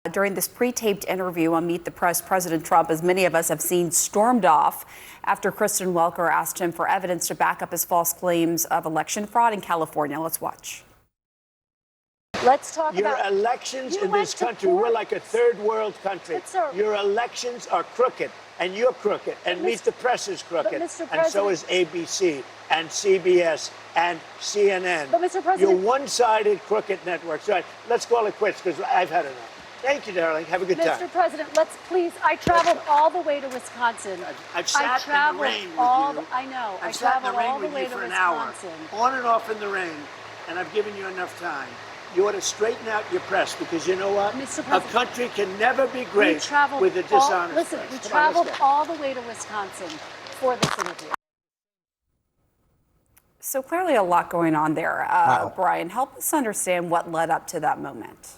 During this pre-taped interview on Meet the Press, President Trump, as many of us have seen, stormed off after Kristen Welker asked him for evidence to back up his false claims of election fraud in California. Let's watch. Let's talk your about elections in this country. We're like a third world country. Your elections are crooked, and you're crooked, and Meet the Press is crooked, and so is ABC and CBS and CNN. But Mr. President, you're one-sided crooked networks. All right, let's call it quits because I've had enough. Thank you, darling. Have a good time. Mr. President, let's please. I traveled all the way to Wisconsin. I've sat in the rain with you. I know. I've sat in the rain with you for an hour, on and off in the rain, and I've given you enough time. You ought to straighten out your press because you know what? A country can never be great with a dishonest press. Listen, we traveled all the way to Wisconsin for this interview. So clearly a lot going on there. Brian, help us understand what led up to that moment.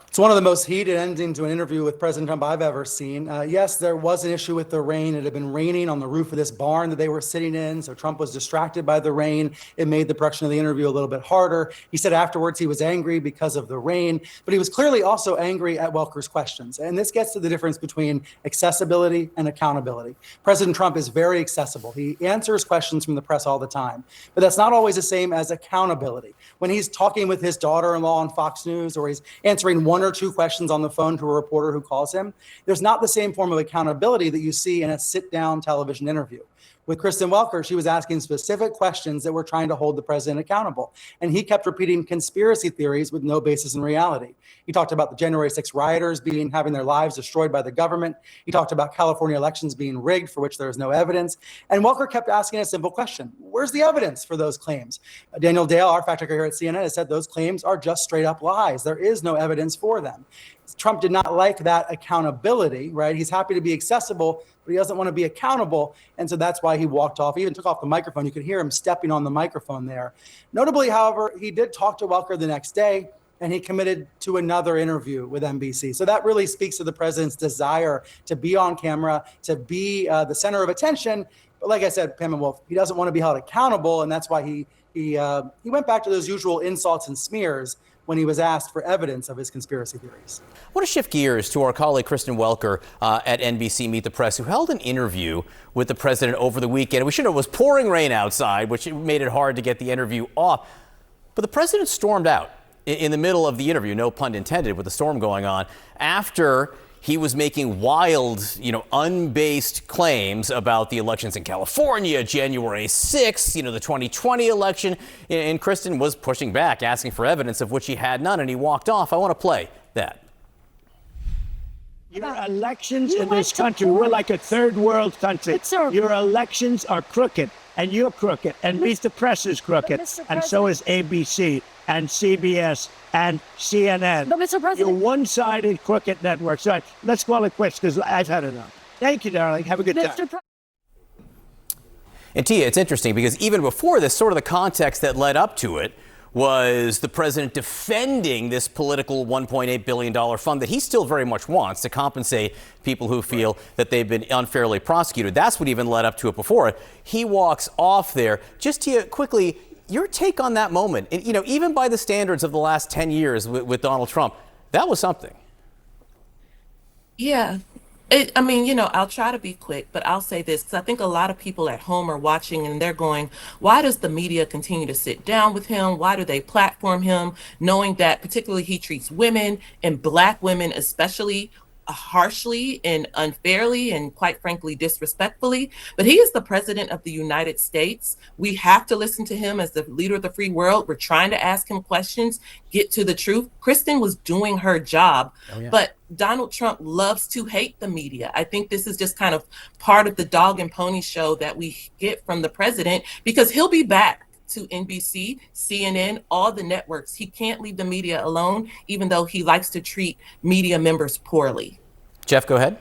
It's one of the most heated endings to an interview with President Trump I've ever seen. Yes, there was an issue with the rain. It had been raining on the roof of this barn that they were sitting in, so Trump was distracted by the rain. It made the production of the interview a little bit harder. He said afterwards he was angry because of the rain, but he was clearly also angry at Welker's questions. And this gets to the difference between accessibility and accountability. President Trump is very accessible. He answers questions from the press all the time, but that's not always the same as accountability. When he's talking with his daughter-in-law on Fox News, or he's answering one or two questions on the phone to a reporter who calls him, there's not the same form of accountability that you see in a sit-down television interview. With Kristen Welker, she was asking specific questions that were trying to hold the president accountable. And he kept repeating conspiracy theories with no basis in reality. He talked about the January 6 rioters having their lives destroyed by the government. He talked about California elections being rigged, for which there is no evidence. And Welker kept asking a simple question: where's the evidence for those claims? Daniel Dale, our fact checker here at CNN, has said those claims are just straight up lies. There is no evidence for them. Trump did not like that accountability, right? He's happy to be accessible, but he doesn't want to be accountable. And so that's why he walked off. He even took off the microphone. You could hear him stepping on the microphone there. Notably, however, he did talk to Welker the next day, and he committed to another interview with NBC. So that really speaks to the president's desire to be on camera, to be the center of attention. But like I said, Pam and Wolf, he doesn't want to be held accountable, and that's why he went back to those usual insults and smears when he was asked for evidence of his conspiracy theories. I want to shift gears to our colleague Kristen Welker at NBC Meet the Press, who held an interview with the president over the weekend. We should know it was pouring rain outside, which made it hard to get the interview off. But the president stormed out in the middle of the interview, no pun intended, with the storm going on, after he was making wild, unbased claims about the elections in California, January 6th, the 2020 election. And Kristen was pushing back, asking for evidence of which he had none, and he walked off. I want to play that. Your elections in this country, we're like a third world country. Your elections are crooked, and you're crooked, and Meet the Press is crooked, and so is ABC and CBS and CNN. But Mr. President, you're one-sided crooked networks. All right, let's call it quits because I've had enough. Thank you, darling. Have a good time. And Tia, it's interesting because even before this, sort of the context that led up to it was the president defending this political $1.8 billion fund that he still very much wants to compensate people who feel that they've been unfairly prosecuted. That's what even led up to it before it. He walks off there. Just Tia, quickly, your take on that moment, even by the standards of the last 10 years with Donald Trump, that was something. Yeah. I'll try to be quick, but I'll say this, because I think a lot of people at home are watching and they're going, why does the media continue to sit down with him? Why do they platform him, knowing that particularly he treats women and Black women especially harshly and unfairly and quite frankly disrespectfully? But he is the president of the United States. We have to listen to him as the leader of the free world. We're trying to ask him questions, get to the truth. Kristen was doing her job, but Donald Trump loves to hate the media. I think this is just kind of part of the dog and pony show that we get from the president, because he'll be back to NBC, CNN, all the networks. He can't leave the media alone, even though he likes to treat media members poorly. Jeff, go ahead.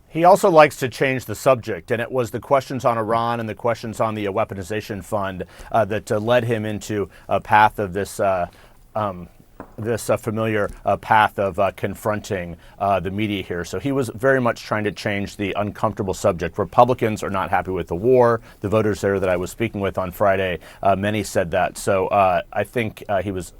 He also likes to change the subject, and it was the questions on Iran and the questions on the weaponization fund that led him into a path of this familiar path of confronting the media here. So he was very much trying to change the uncomfortable subject. Republicans are not happy with the war. The voters there that I was speaking with on Friday, many said that. So I think he was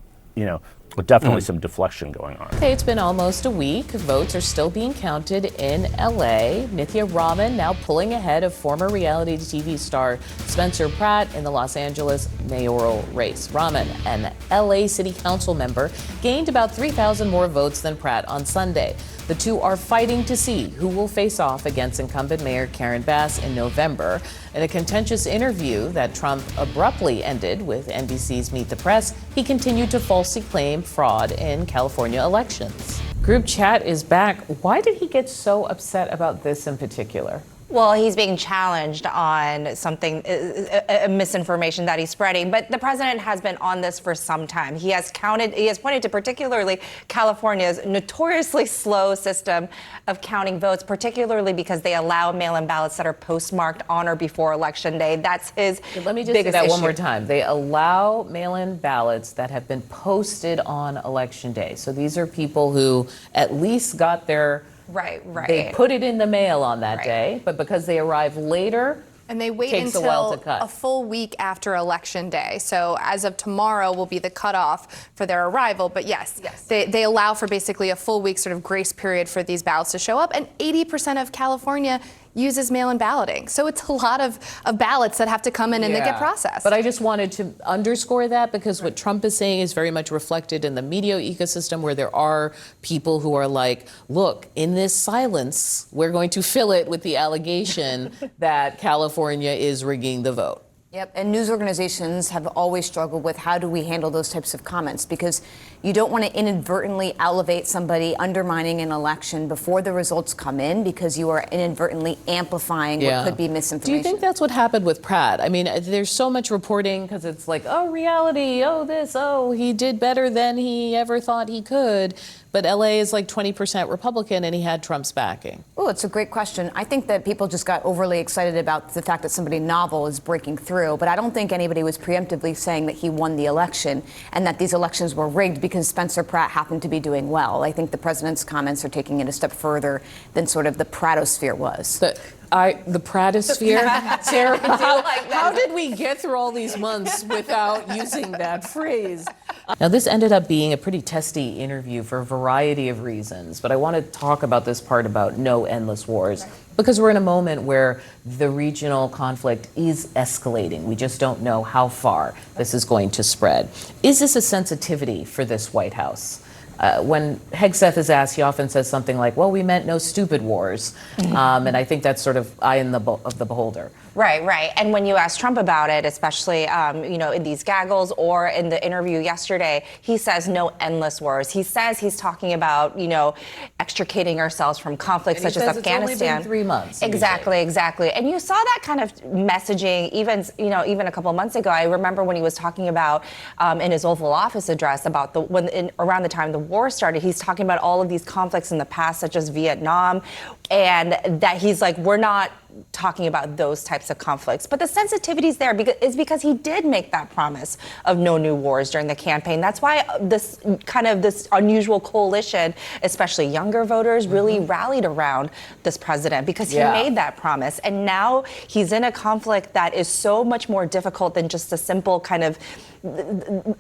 definitely some deflection going on. Okay, it's been almost a week. Votes are still being counted in LA. Nithya Raman now pulling ahead of former reality TV star Spencer Pratt in the Los Angeles mayoral race. Raman, an LA City Council member, gained about 3,000 more votes than Pratt on Sunday. The two are fighting to see who will face off against incumbent Mayor Karen Bass in November. In a contentious interview that Trump abruptly ended with NBC's Meet the Press, he continued to falsely claim fraud in California elections. Group chat is back. Why did he get so upset about this in particular? Well, he's being challenged on something, a misinformation that he's spreading. But the president has been on this for some time. He has pointed to particularly California's notoriously slow system of counting votes, particularly because they allow mail-in ballots that are postmarked on or before Election Day. That's his biggest issue. Let me just say that one more time. They allow mail-in ballots that have been posted on Election Day. So these are people who at least got their Right. They put it in the mail on that day, but because they arrive later, and they wait takes a while to cut. a full week after Election Day. So as of tomorrow will be the cutoff for their arrival. But yes. They allow for basically a full week sort of grace period for these ballots to show up. And 80% of California uses mail-in balloting. So it's a lot of ballots that have to come in and they get processed. But I just wanted to underscore that because what Trump is saying is very much reflected in the media ecosystem, where there are people who are like, look, in this silence, we're going to fill it with the allegation that California is rigging the vote. Yep, and news organizations have always struggled with how do we handle those types of comments, because you don't want to inadvertently elevate somebody undermining an election before the results come in, because you are inadvertently amplifying what could be misinformation. Do you think that's what happened with Pratt? I mean, there's so much reporting because it's like, oh, reality, oh, this, oh, he did better than he ever thought he could. But LA is like 20% Republican and he had Trump's backing. Oh, it's a great question. I think that people just got overly excited about the fact that somebody novel is breaking through. But I don't think anybody was preemptively saying that he won the election and that these elections were rigged because Spencer Pratt happened to be doing well. I think the president's comments are taking it a step further than sort of the Pratosphere was. The Pratosphere? Sarah, how did we get through all these months without using that phrase? Now, this ended up being a pretty testy interview for a variety of reasons, but I want to talk about this part about no endless wars, because we're in a moment where the regional conflict is escalating. We just don't know how far this is going to spread. Is this a sensitivity for this White House? When Hegseth is asked, he often says something like, well, we meant no stupid wars. And I think that's sort of eye in of the beholder. Right. And when you ask Trump about it, especially, in these gaggles or in the interview yesterday, he says no endless wars. He says he's talking about, extricating ourselves from conflicts such as Afghanistan. It's only been 3 months. Exactly. And you saw that kind of messaging even a couple of months ago. I remember when he was talking about in his Oval Office address about around the time the war started, he's talking about all of these conflicts in the past, such as Vietnam, and that he's like, we're not talking about those types of conflicts. But the sensitivity's there because he did make that promise of no new wars during the campaign. That's why this unusual coalition, especially younger voters, really rallied around this president, because he made that promise. And now he's in a conflict that is so much more difficult than just a simple kind of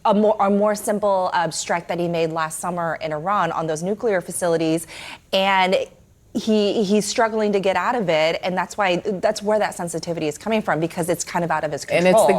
a more simple strike that he made last summer in Iran on those nuclear facilities. And he's struggling to get out of it, and that's where that sensitivity is coming from, because it's kind of out of his control. And it's the